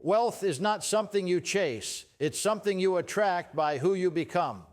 Wealth is not something you chase. It's something you attract by who you become.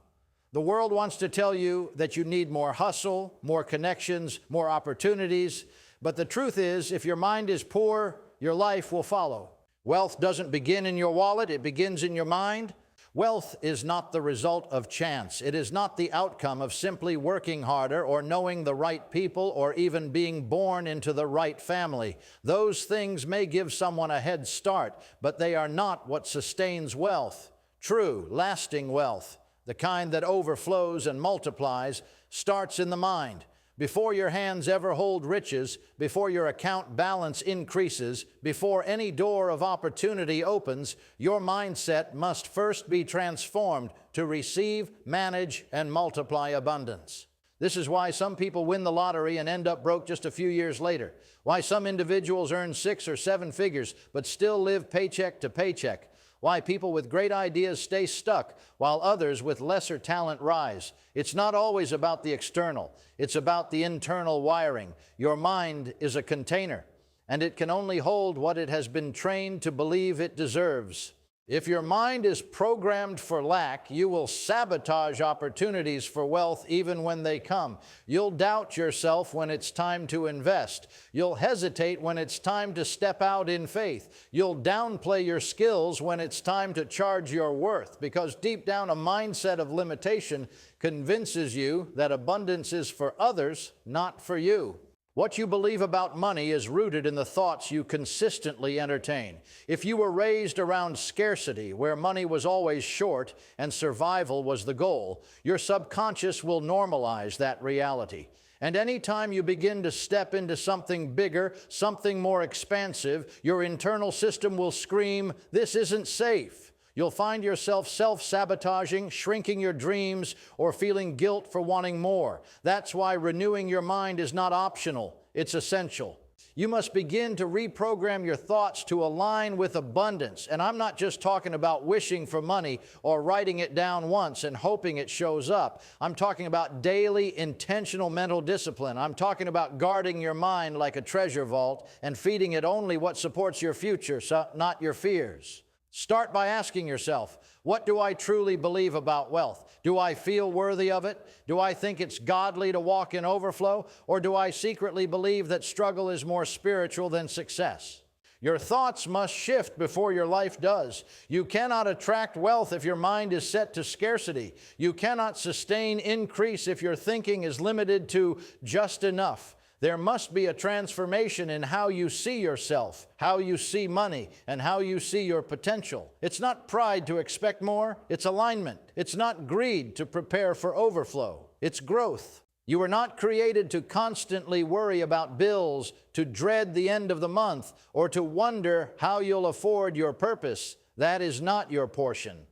The world wants to tell you that you need more hustle, more connections, more opportunities. But the truth is, if your mind is poor, your life will follow. Wealth doesn't begin in your wallet, it begins in your mind. Wealth is not the result of chance. It is not the outcome of simply working harder or knowing the right people or even being born into the right family. Those things may give someone a head start, but they are not what sustains wealth. True, lasting wealth, the kind that overflows and multiplies, starts in the mind. Before your hands ever hold riches, before your account balance increases, before any door of opportunity opens, your mindset must first be transformed to receive, manage, and multiply abundance. This is why some people win the lottery and end up broke just a few years later. Why some individuals earn 6 or 7 figures but still live paycheck to paycheck. Why people with great ideas stay stuck while others with lesser talent rise. It's not always about the external. It's about the internal wiring. Your mind is a container, and it can only hold what it has been trained to believe it deserves. If your mind is programmed for lack, you will sabotage opportunities for wealth even when they come. You'll doubt yourself when it's time to invest. You'll hesitate when it's time to step out in faith. You'll downplay your skills when it's time to charge your worth, because deep down a mindset of limitation convinces you that abundance is for others, not for you. What you believe about money is rooted in the thoughts you consistently entertain. If you were raised around scarcity, where money was always short and survival was the goal, your subconscious will normalize that reality. And anytime you begin to step into something bigger, something more expansive, your internal system will scream, "This isn't safe." You'll find yourself self-sabotaging, shrinking your dreams, or feeling guilt for wanting more. That's why renewing your mind is not optional, it's essential. You must begin to reprogram your thoughts to align with abundance. And I'm not just talking about wishing for money or writing it down once and hoping it shows up. I'm talking about daily, intentional mental discipline. I'm talking about guarding your mind like a treasure vault and feeding it only what supports your future, not your fears. Start by asking yourself, what do I truly believe about wealth? Do I feel worthy of it? Do I think it's godly to walk in overflow? Or do I secretly believe that struggle is more spiritual than success? Your thoughts must shift before your life does. You cannot attract wealth if your mind is set to scarcity. You cannot sustain increase if your thinking is limited to just enough. There must be a transformation in how you see yourself, how you see money, and how you see your potential. It's not pride to expect more, it's alignment. It's not greed to prepare for overflow, it's growth. You were not created to constantly worry about bills, to dread the end of the month, or to wonder how you'll afford your purpose. That is not your portion.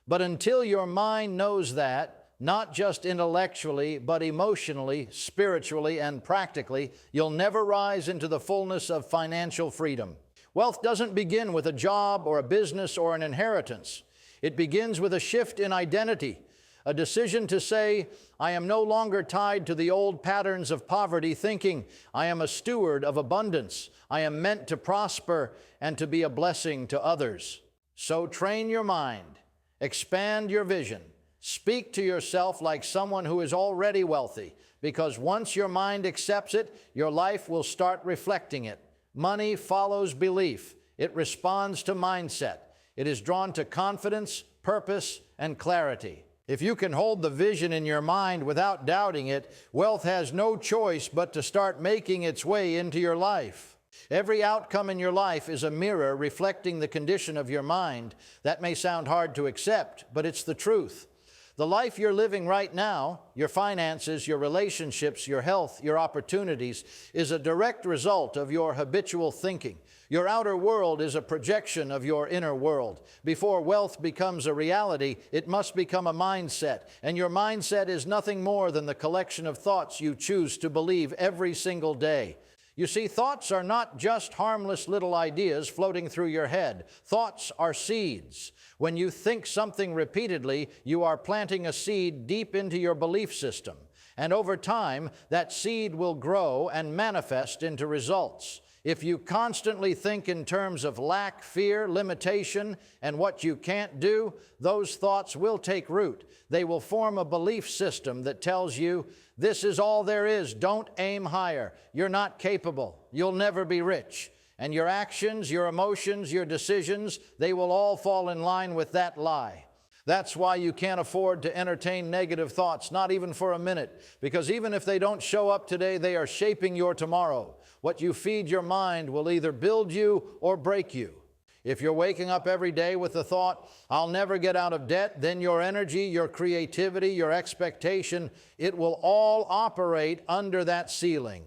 But until your mind knows that, not just intellectually, but emotionally, spiritually, and practically, you'll never rise into the fullness of financial freedom. Wealth doesn't begin with a job or a business or an inheritance. It begins with a shift in identity, a decision to say, I am no longer tied to the old patterns of poverty thinking. I am a steward of abundance. I am meant to prosper and to be a blessing to others. So train your mind, expand your vision. Speak to yourself like someone who is already wealthy, because once your mind accepts it, your life will start reflecting it. Money follows belief. It responds to mindset. It is drawn to confidence, purpose, and clarity. If you can hold the vision in your mind without doubting it, wealth has no choice but to start making its way into your life. Every outcome in your life is a mirror reflecting the condition of your mind. That may sound hard to accept, but it's the truth. The life you're living right now, your finances, your relationships, your health, your opportunities, is a direct result of your habitual thinking. Your outer world is a projection of your inner world. Before wealth becomes a reality, it must become a mindset. And your mindset is nothing more than the collection of thoughts you choose to believe every single day. You see, thoughts are not just harmless little ideas floating through your head. Thoughts are seeds. When you think something repeatedly, you are planting a seed deep into your belief system. And over time, that seed will grow and manifest into results. If you constantly think in terms of lack, fear, limitation, and what you can't do, those thoughts will take root. They will form a belief system that tells you, this is all there is, don't aim higher, you're not capable, you'll never be rich. And your actions, your emotions, your decisions, they will all fall in line with that lie. That's why you can't afford to entertain negative thoughts, not even for a minute, because even if they don't show up today, they are shaping your tomorrow. What you feed your mind will either build you or break you. If you're waking up every day with the thought, I'll never get out of debt, then your energy, your creativity, your expectation, it will all operate under that ceiling.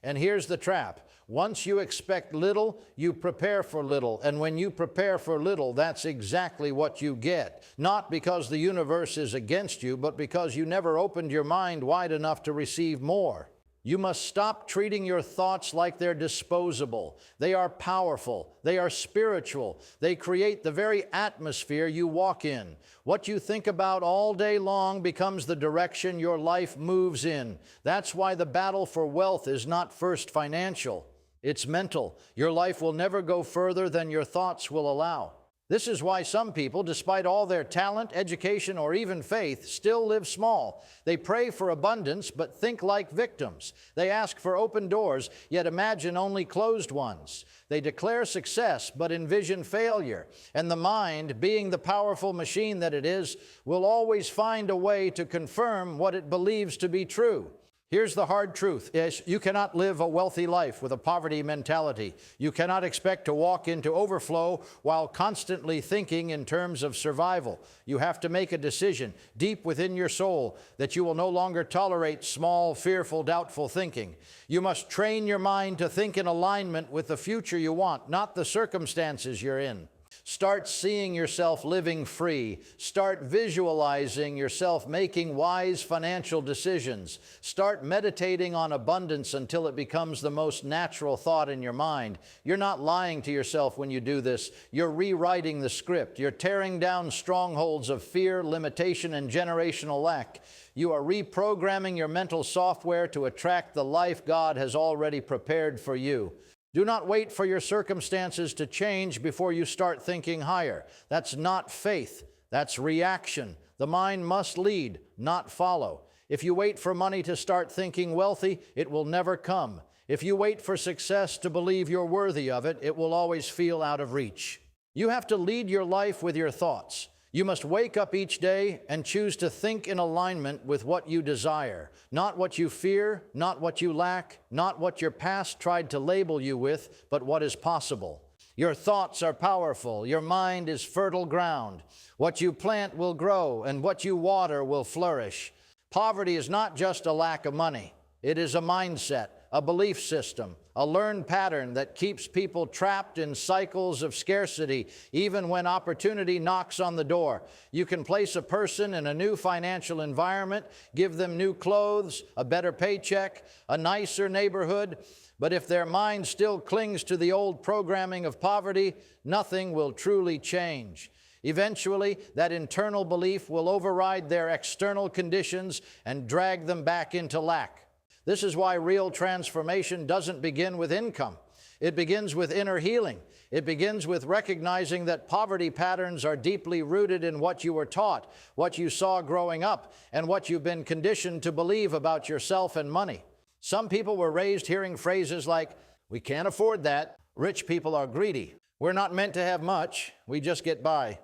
And here's the trap. Once you expect little, you prepare for little. And when you prepare for little, that's exactly what you get. Not because the universe is against you, but because you never opened your mind wide enough to receive more. You must stop treating your thoughts like they're disposable. They are powerful. They are spiritual. They create the very atmosphere you walk in. What you think about all day long becomes the direction your life moves in. That's why the battle for wealth is not first financial. It's mental. Your life will never go further than your thoughts will allow. This is why some people, despite all their talent, education, or even faith, still live small. They pray for abundance, but think like victims. They ask for open doors, yet imagine only closed ones. They declare success, but envision failure. And the mind, being the powerful machine that it is, will always find a way to confirm what it believes to be true. Here's the hard truth, is you cannot live a wealthy life with a poverty mentality. You cannot expect to walk into overflow while constantly thinking in terms of survival. You have to make a decision deep within your soul that you will no longer tolerate small, fearful, doubtful thinking. You must train your mind to think in alignment with the future you want, not the circumstances you're in. Start seeing yourself living free. Start visualizing yourself making wise financial decisions. Start meditating on abundance until it becomes the most natural thought in your mind. You're not lying to yourself when you do this. You're rewriting the script. You're tearing down strongholds of fear, limitation, and generational lack. You are reprogramming your mental software to attract the life God has already prepared for you. Do not wait for your circumstances to change before you start thinking higher. That's not faith. That's reaction. The mind must lead, not follow. If you wait for money to start thinking wealthy, it will never come. If you wait for success to believe you're worthy of it, it will always feel out of reach. You have to lead your life with your thoughts. You must wake up each day and choose to think in alignment with what you desire, not what you fear, not what you lack, not what your past tried to label you with, but what is possible. Your thoughts are powerful. Your mind is fertile ground. What you plant will grow, and what you water will flourish. Poverty is not just a lack of money. It is a mindset, a belief system, a learned pattern that keeps people trapped in cycles of scarcity, even when opportunity knocks on the door. You can place a person in a new financial environment, give them new clothes, a better paycheck, a nicer neighborhood, but if their mind still clings to the old programming of poverty, nothing will truly change. Eventually, that internal belief will override their external conditions and drag them back into lack. This is why real transformation doesn't begin with income. It begins with inner healing. It begins with recognizing that poverty patterns are deeply rooted in what you were taught, what you saw growing up, and what you've been conditioned to believe about yourself and money. Some people were raised hearing phrases like, "We can't afford that. Rich people are greedy. We're not meant to have much. We just get by."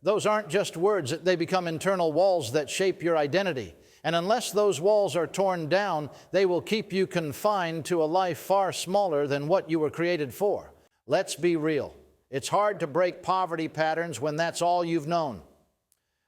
Those aren't just words, they become internal walls that shape your identity. And unless those walls are torn down, they will keep you confined to a life far smaller than what you were created for. Let's be real. It's hard to break poverty patterns when that's all you've known.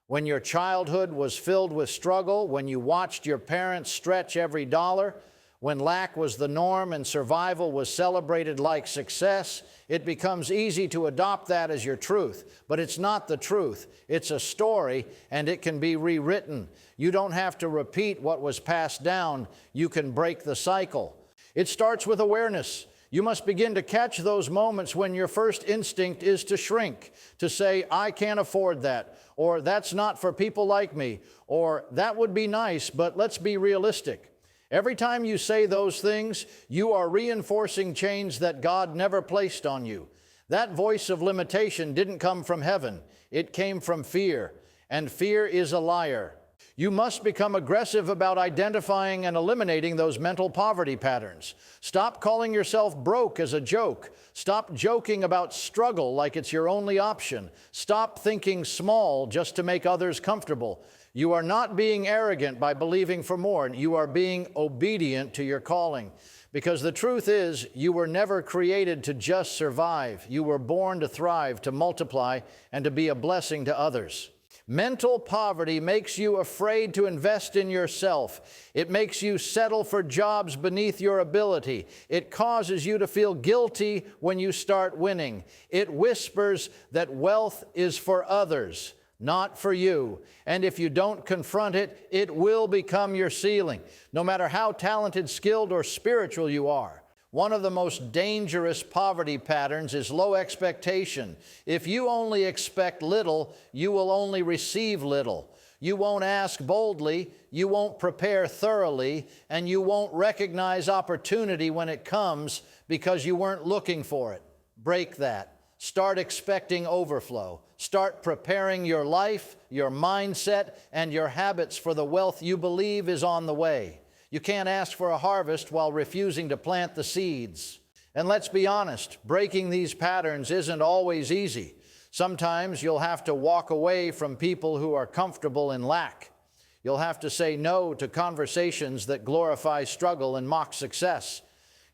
When your childhood was filled with struggle, when you watched your parents stretch every dollar, when lack was the norm and survival was celebrated like success, it becomes easy to adopt that as your truth. But it's not the truth. It's a story, and it can be rewritten. You don't have to repeat what was passed down. You can break the cycle. It starts with awareness. You must begin to catch those moments when your first instinct is to shrink, to say, I can't afford that, or that's not for people like me, or that would be nice, but let's be realistic. Every time you say those things, you are reinforcing chains that God never placed on you. That voice of limitation didn't come from heaven. It came from fear, and fear is a liar. You must become aggressive about identifying and eliminating those mental poverty patterns. Stop calling yourself broke as a joke. Stop joking about struggle like it's your only option. Stop thinking small just to make others comfortable. You are not being arrogant by believing for more. You are being obedient to your calling. Because the truth is, you were never created to just survive. You were born to thrive, to multiply, and to be a blessing to others. Mental poverty makes you afraid to invest in yourself. It makes you settle for jobs beneath your ability. It causes you to feel guilty when you start winning. It whispers that wealth is for others, not for you. And if you don't confront it, it will become your ceiling, no matter how talented, skilled, or spiritual you are. One of the most dangerous poverty patterns is low expectation. If you only expect little, you will only receive little. You won't ask boldly, you won't prepare thoroughly, and you won't recognize opportunity when it comes because you weren't looking for it. Break that. Start expecting overflow. Start preparing your life, your mindset, and your habits for the wealth you believe is on the way. You can't ask for a harvest while refusing to plant the seeds. And let's be honest, breaking these patterns isn't always easy. Sometimes you'll have to walk away from people who are comfortable in lack. You'll have to say no to conversations that glorify struggle and mock success.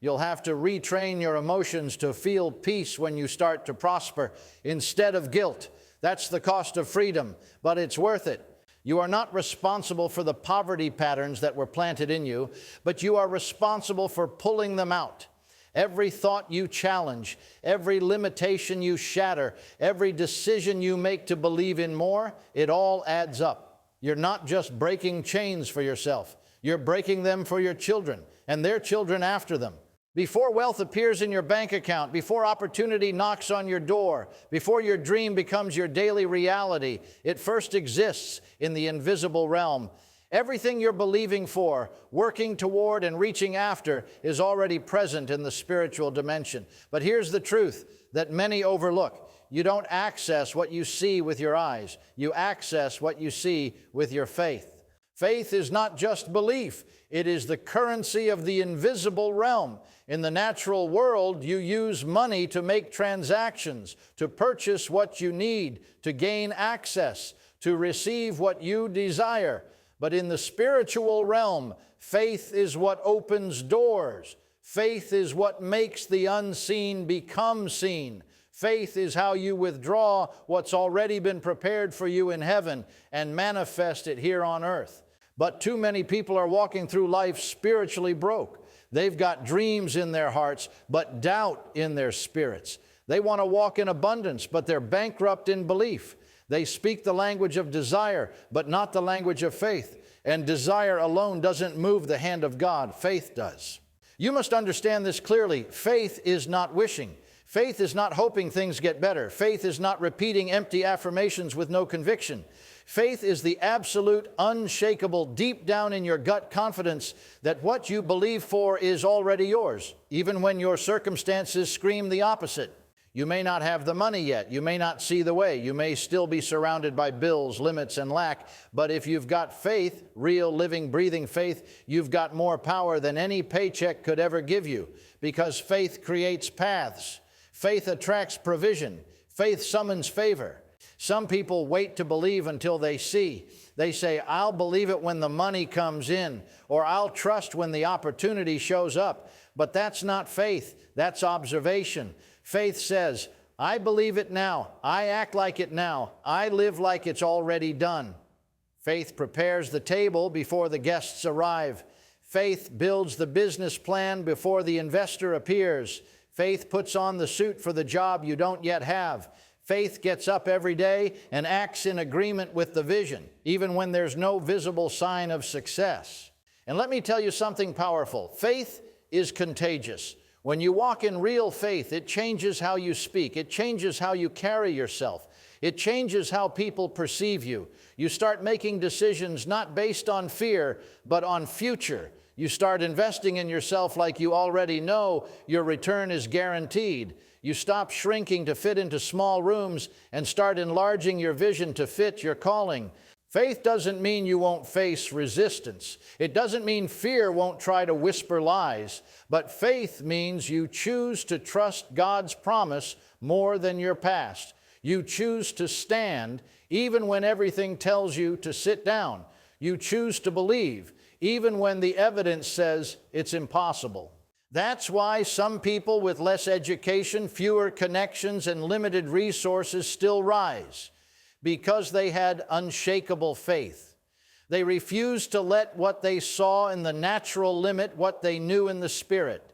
You'll have to retrain your emotions to feel peace when you start to prosper instead of guilt. That's the cost of freedom, but it's worth it. You are not responsible for the poverty patterns that were planted in you, but you are responsible for pulling them out. Every thought you challenge, every limitation you shatter, every decision you make to believe in more, it all adds up. You're not just breaking chains for yourself. You're breaking them for your children and their children after them. Before wealth appears in your bank account, before opportunity knocks on your door, before your dream becomes your daily reality, it first exists in the invisible realm. Everything you're believing for, working toward, and reaching after is already present in the spiritual dimension. But here's the truth that many overlook. You don't access what you see with your eyes. You access what you see with your faith. Faith is not just belief. It is the currency of the invisible realm. In the natural world, you use money to make transactions, to purchase what you need, to gain access, to receive what you desire. But in the spiritual realm, faith is what opens doors. Faith is what makes the unseen become seen. Faith is how you withdraw what's already been prepared for you in heaven and manifest it here on earth. But too many people are walking through life spiritually broke. They've got dreams in their hearts, but doubt in their spirits. They want to walk in abundance, but they're bankrupt in belief. They speak the language of desire, but not the language of faith. And desire alone doesn't move the hand of God. Faith does. You must understand this clearly. Faith is not wishing. Faith is not hoping things get better. Faith is not repeating empty affirmations with no conviction. Faith is the absolute, unshakable, deep down in your gut confidence that what you believe for is already yours, even when your circumstances scream the opposite. You may not have the money yet. You may not see the way. You may still be surrounded by bills, limits, and lack. But if you've got faith, real, living, breathing faith, you've got more power than any paycheck could ever give you, because faith creates paths. Faith attracts provision. Faith summons favor. Some people wait to believe until they see. They say, I'll believe it when the money comes in, or I'll trust when the opportunity shows up. But that's not faith. That's observation. Faith says, I believe it now. I act like it now. I live like it's already done. Faith prepares the table before the guests arrive. Faith builds the business plan before the investor appears. Faith puts on the suit for the job you don't yet have. Faith gets up every day and acts in agreement with the vision, even when there's no visible sign of success. And let me tell you something powerful. Faith is contagious. When you walk in real faith, it changes how you speak. It changes how you carry yourself. It changes how people perceive you. You start making decisions not based on fear, but on future. You start investing in yourself like you already know your return is guaranteed. You stop shrinking to fit into small rooms and start enlarging your vision to fit your calling. Faith doesn't mean you won't face resistance. It doesn't mean fear won't try to whisper lies. But faith means you choose to trust God's promise more than your past. You choose to stand even when everything tells you to sit down. You choose to believe even when the evidence says it's impossible. That's why some people with less education, fewer connections, and limited resources still rise, because they had unshakable faith. They refused to let what they saw in the natural limit what they knew in the Spirit.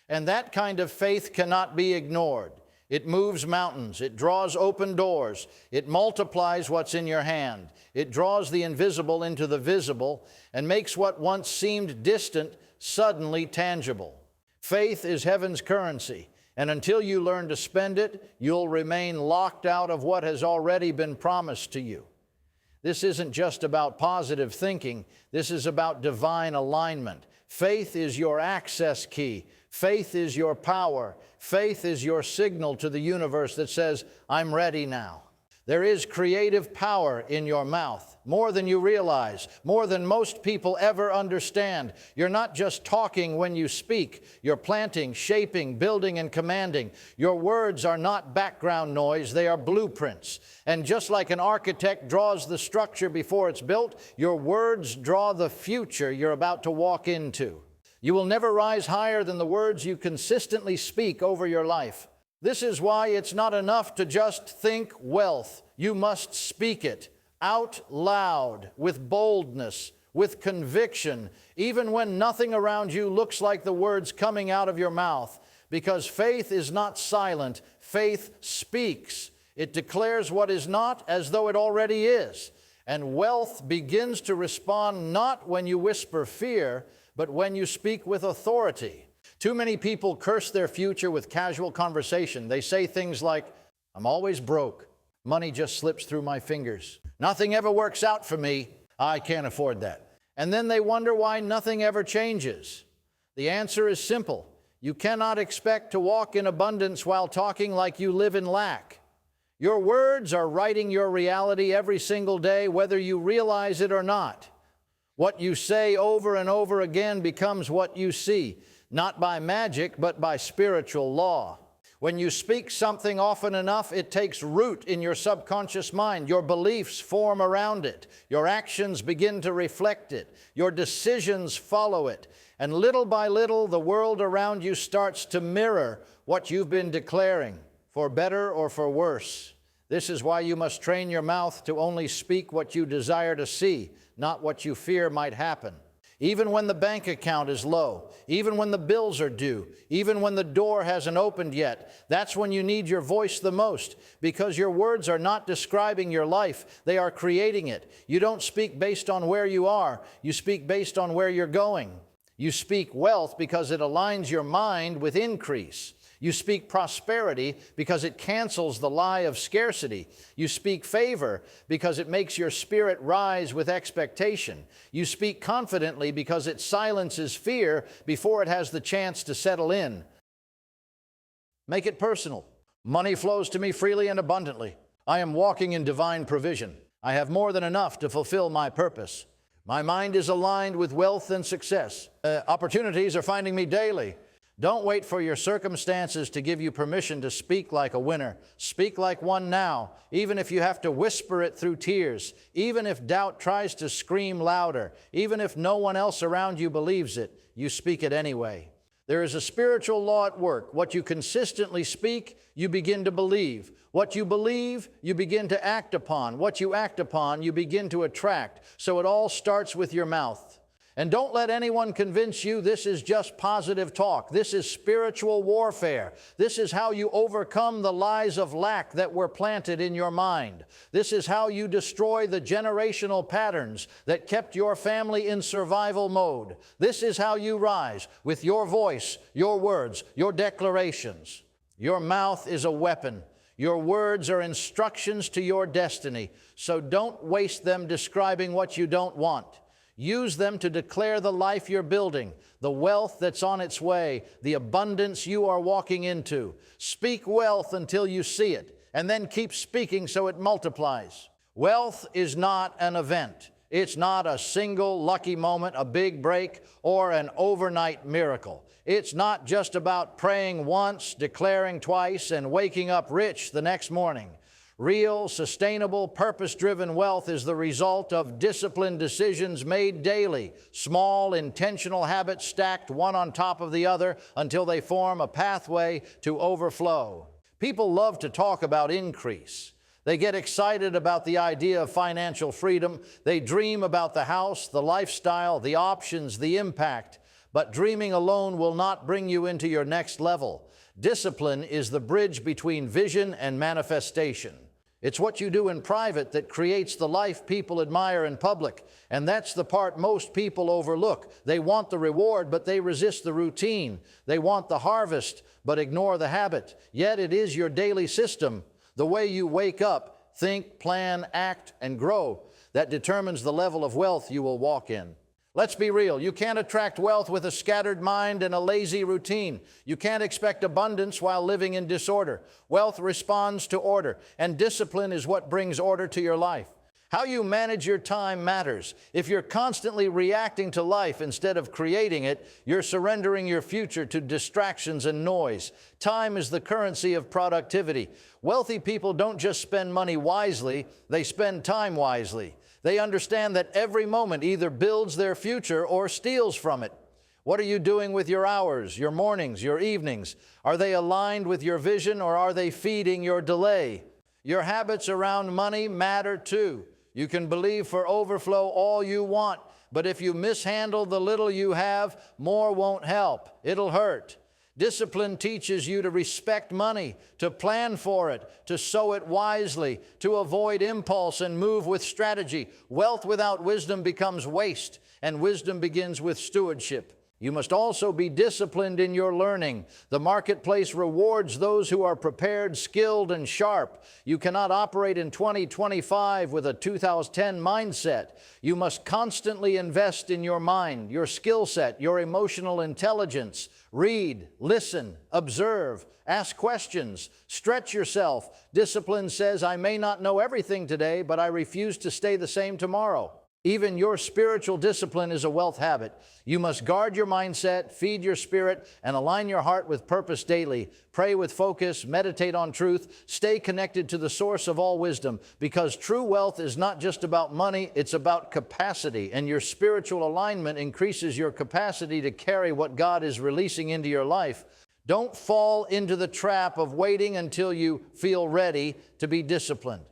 And that kind of faith cannot be ignored. It moves mountains. It draws open doors. It multiplies what's in your hand. It draws the invisible into the visible and makes what once seemed distant suddenly tangible. Faith is heaven's currency, and until you learn to spend it, you'll remain locked out of what has already been promised to you. This isn't just about positive thinking. This is about divine alignment. Faith is your access key. Faith is your power. Faith is your signal to the universe that says, I'm ready now. There is creative power in your mouth, more than you realize, more than most people ever understand. You're not just talking when you speak. You're planting, shaping, building, and commanding. Your words are not background noise. They are blueprints. And just like an architect draws the structure before it's built, your words draw the future you're about to walk into. You will never rise higher than the words you consistently speak over your life. This is why it's not enough to just think wealth. You must speak it out loud, with boldness, with conviction, even when nothing around you looks like the words coming out of your mouth. Because faith is not silent. Faith speaks. It declares what is not as though it already is. And wealth begins to respond not when you whisper fear, but when you speak with authority. Too many people curse their future with casual conversation. They say things like, I'm always broke. Money just slips through my fingers. Nothing ever works out for me. I can't afford that. And then they wonder why nothing ever changes. The answer is simple. You cannot expect to walk in abundance while talking like you live in lack. Your words are writing your reality every single day, whether you realize it or not. What you say over and over again becomes what you see. Not by magic, but by spiritual law. When you speak something often enough, it takes root in your subconscious mind. Your beliefs form around it. Your actions begin to reflect it. Your decisions follow it. And little by little, the world around you starts to mirror what you've been declaring, for better or for worse. This is why you must train your mouth to only speak what you desire to see, not what you fear might happen. Even when the bank account is low, even when the bills are due, even when the door hasn't opened yet, that's when you need your voice the most, because your words are not describing your life, they are creating it. You don't speak based on where you are, you speak based on where you're going. You speak wealth because it aligns your mind with increase. You speak prosperity because it cancels the lie of scarcity. You speak favor because it makes your spirit rise with expectation. You speak confidently because it silences fear before it has the chance to settle in. Make it personal. Money flows to me freely and abundantly. I am walking in divine provision. I have more than enough to fulfill my purpose. My mind is aligned with wealth and success. Opportunities are finding me daily. Don't wait for your circumstances to give you permission to speak like a winner. Speak like one now, even if you have to whisper it through tears, even if doubt tries to scream louder, even if no one else around you believes it, you speak it anyway. There is a spiritual law at work. What you consistently speak, you begin to believe. What you believe, you begin to act upon. What you act upon, you begin to attract. So it all starts with your mouth. And don't let anyone convince you this is just positive talk. This is spiritual warfare. This is how you overcome the lies of lack that were planted in your mind. This is how you destroy the generational patterns that kept your family in survival mode. This is how you rise with your voice, your words, your declarations. Your mouth is a weapon. Your words are instructions to your destiny. So don't waste them describing what you don't want. Use them to declare the life you're building, the wealth that's on its way, the abundance you are walking into. Speak wealth until you see it, and then keep speaking so it multiplies. Wealth is not an event. It's not a single lucky moment, a big break, or an overnight miracle. It's not just about praying once, declaring twice, and waking up rich the next morning. Real, sustainable, purpose-driven wealth is the result of disciplined decisions made daily, small, intentional habits stacked one on top of the other until they form a pathway to overflow. People love to talk about increase. They get excited about the idea of financial freedom. They dream about the house, the lifestyle, the options, the impact. But dreaming alone will not bring you into your next level. Discipline is the bridge between vision and manifestation. It's what you do in private that creates the life people admire in public, and that's the part most people overlook. They want the reward, but they resist the routine. They want the harvest, but ignore the habit. Yet it is your daily system, the way you wake up, think, plan, act, and grow, that determines the level of wealth you will walk in. Let's be real. You can't attract wealth with a scattered mind and a lazy routine. You can't expect abundance while living in disorder. Wealth responds to order, and discipline is what brings order to your life. How you manage your time matters. If you're constantly reacting to life instead of creating it, you're surrendering your future to distractions and noise. Time is the currency of productivity. Wealthy people don't just spend money wisely, they spend time wisely. They understand that every moment either builds their future or steals from it. What are you doing with your hours, your mornings, your evenings? Are they aligned with your vision, or are they feeding your delay? Your habits around money matter too. You can believe for overflow all you want, but if you mishandle the little you have, more won't help. It'll hurt. Discipline teaches you to respect money, to plan for it, to sow it wisely, to avoid impulse and move with strategy. Wealth without wisdom becomes waste, and wisdom begins with stewardship. You must also be disciplined in your learning. The marketplace rewards those who are prepared, skilled, and sharp. You cannot operate in 2025 with a 2010 mindset. You must constantly invest in your mind, your skill set, your emotional intelligence. Read, listen, observe, ask questions, stretch yourself. Discipline says, I may not know everything today, but I refuse to stay the same tomorrow. Even your spiritual discipline is a wealth habit. You must guard your mindset, feed your spirit, and align your heart with purpose daily. Pray with focus, meditate on truth, stay connected to the source of all wisdom, because true wealth is not just about money, it's about capacity, and your spiritual alignment increases your capacity to carry what God is releasing into your life. Don't fall into the trap of waiting until you feel ready to be disciplined.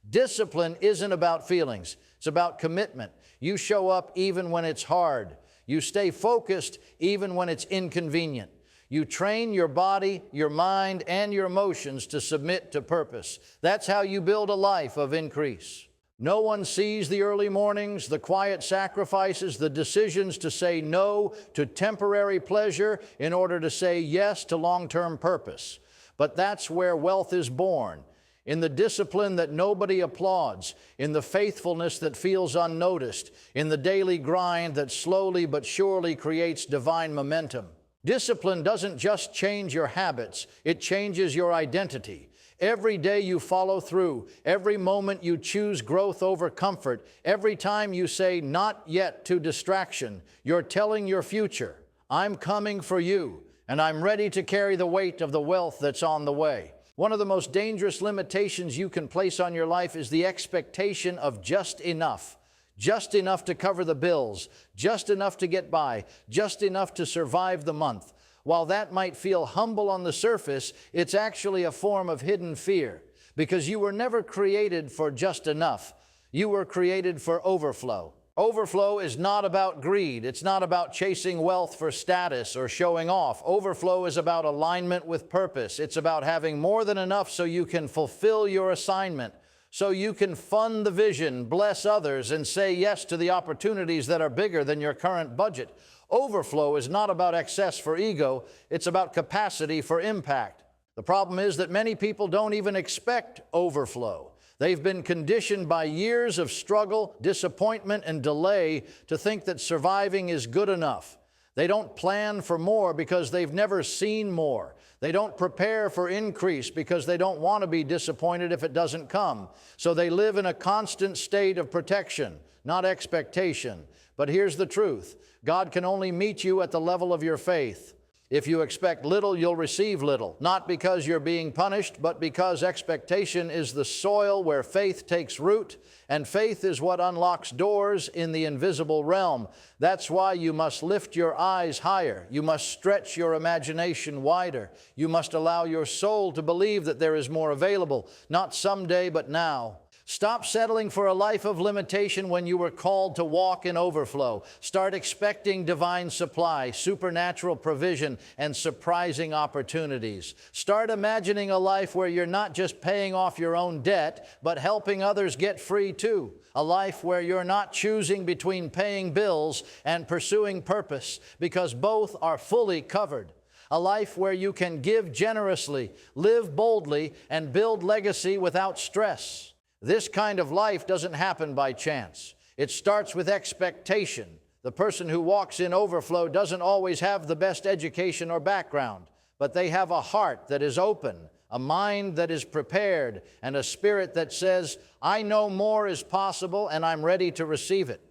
Discipline isn't about feelings. It's about commitment. You show up even when it's hard. You stay focused even when it's inconvenient. You train your body, your mind, and your emotions to submit to purpose. That's how you build a life of increase. No one sees the early mornings, the quiet sacrifices, the decisions to say no to temporary pleasure in order to say yes to long-term purpose. But that's where wealth is born. In the discipline that nobody applauds, in the faithfulness that feels unnoticed, in the daily grind that slowly but surely creates divine momentum. Discipline doesn't just change your habits, it changes your identity. Every day you follow through, every moment you choose growth over comfort, every time you say not yet to distraction, you're telling your future, I'm coming for you, and I'm ready to carry the weight of the wealth that's on the way. One of the most dangerous limitations you can place on your life is the expectation of just enough to cover the bills, just enough to get by, just enough to survive the month. While that might feel humble on the surface, it's actually a form of hidden fear, because you were never created for just enough. You were created for overflow. Overflow is not about greed. It's not about chasing wealth for status or showing off. Overflow is about alignment with purpose. It's about having more than enough so you can fulfill your assignment, so you can fund the vision, bless others, and say yes to the opportunities that are bigger than your current budget. Overflow is not about excess for ego. It's about capacity for impact. The problem is that many people don't even expect overflow. They've been conditioned by years of struggle, disappointment, and delay to think that surviving is good enough. They don't plan for more because they've never seen more. They don't prepare for increase because they don't want to be disappointed if it doesn't come. So they live in a constant state of protection, not expectation. But here's the truth. God can only meet you at the level of your faith. If you expect little, you'll receive little, not because you're being punished, but because expectation is the soil where faith takes root, and faith is what unlocks doors in the invisible realm. That's why you must lift your eyes higher. You must stretch your imagination wider. You must allow your soul to believe that there is more available, not someday, but now. Stop settling for a life of limitation when you were called to walk in overflow. Start expecting divine supply, supernatural provision, and surprising opportunities. Start imagining a life where you're not just paying off your own debt, but helping others get free too. A life where you're not choosing between paying bills and pursuing purpose, because both are fully covered. A life where you can give generously, live boldly, and build legacy without stress. This kind of life doesn't happen by chance. It starts with expectation. The person who walks in overflow doesn't always have the best education or background, but they have a heart that is open, a mind that is prepared, and a spirit that says, I know more is possible and I'm ready to receive it.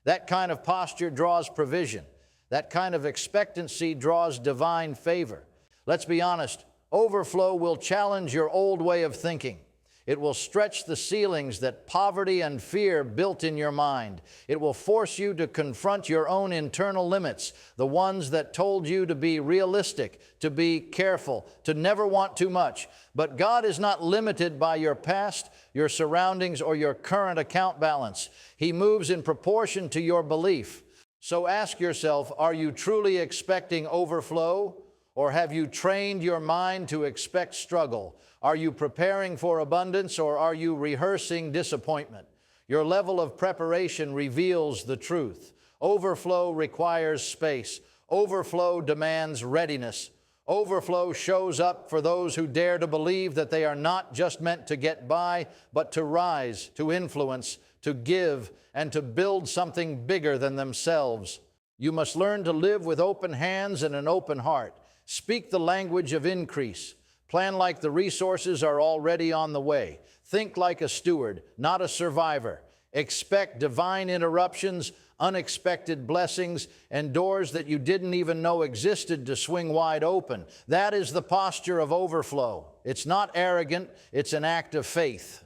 That kind of posture draws provision. That kind of expectancy draws divine favor. Let's be honest, overflow will challenge your old way of thinking. It will stretch the ceilings that poverty and fear built in your mind. It will force you to confront your own internal limits, the ones that told you to be realistic, to be careful, to never want too much. But God is not limited by your past, your surroundings, or your current account balance. He moves in proportion to your belief. So ask yourself, are you truly expecting overflow, or have you trained your mind to expect struggle? Are you preparing for abundance, or are you rehearsing disappointment? Your level of preparation reveals the truth. Overflow requires space. Overflow demands readiness. Overflow shows up for those who dare to believe that they are not just meant to get by, but to rise, to influence, to give, and to build something bigger than themselves. You must learn to live with open hands and an open heart. Speak the language of increase. Plan like the resources are already on the way. Think like a steward, not a survivor. Expect divine interruptions, unexpected blessings, and doors that you didn't even know existed to swing wide open. That is the posture of overflow. It's not arrogant, it's an act of faith.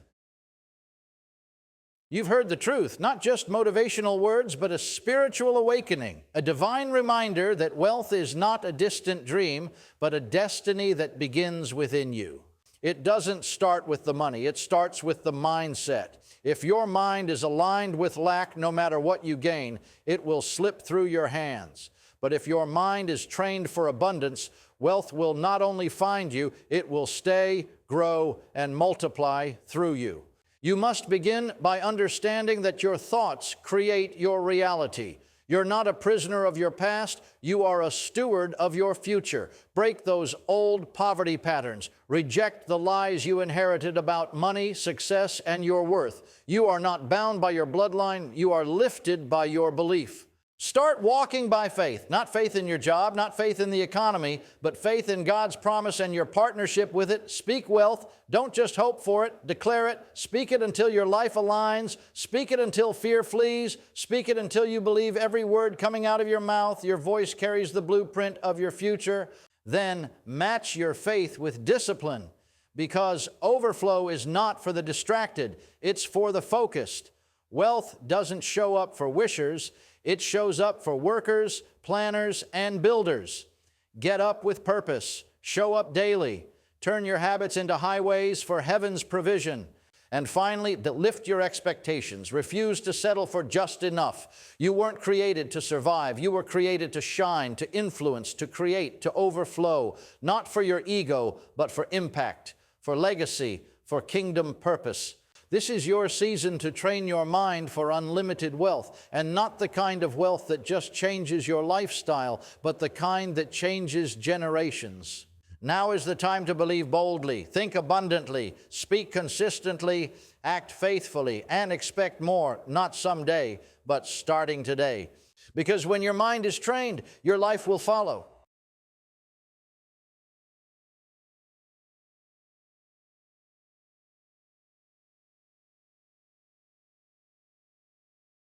You've heard the truth, not just motivational words, but a spiritual awakening, a divine reminder that wealth is not a distant dream, but a destiny that begins within you. It doesn't start with the money, it starts with the mindset. If your mind is aligned with lack, no matter what you gain, it will slip through your hands. But if your mind is trained for abundance, wealth will not only find you, it will stay, grow, and multiply through you. You must begin by understanding that your thoughts create your reality. You're not a prisoner of your past, you are a steward of your future. Break those old poverty patterns. Reject the lies you inherited about money, success, and your worth. You are not bound by your bloodline, you are lifted by your belief. Start walking by faith, not faith in your job, not faith in the economy, but faith in God's promise and your partnership with it. Speak wealth. Don't just hope for it, declare it. Speak it until your life aligns. Speak it until fear flees. Speak it until you believe every word coming out of your mouth. Your voice carries the blueprint of your future. Then match your faith with discipline, because overflow is not for the distracted. It's for the focused. Wealth doesn't show up for wishers. It shows up for workers, planners, and builders. Get up with purpose. Show up daily. Turn your habits into highways for heaven's provision. And finally, lift your expectations. Refuse to settle for just enough. You weren't created to survive. You were created to shine, to influence, to create, to overflow, not for your ego, but for impact, for legacy, for kingdom purpose. This is your season to train your mind for unlimited wealth, and not the kind of wealth that just changes your lifestyle, but the kind that changes generations. Now is the time to believe boldly, think abundantly, speak consistently, act faithfully, and expect more, not someday, but starting today. Because when your mind is trained, your life will follow.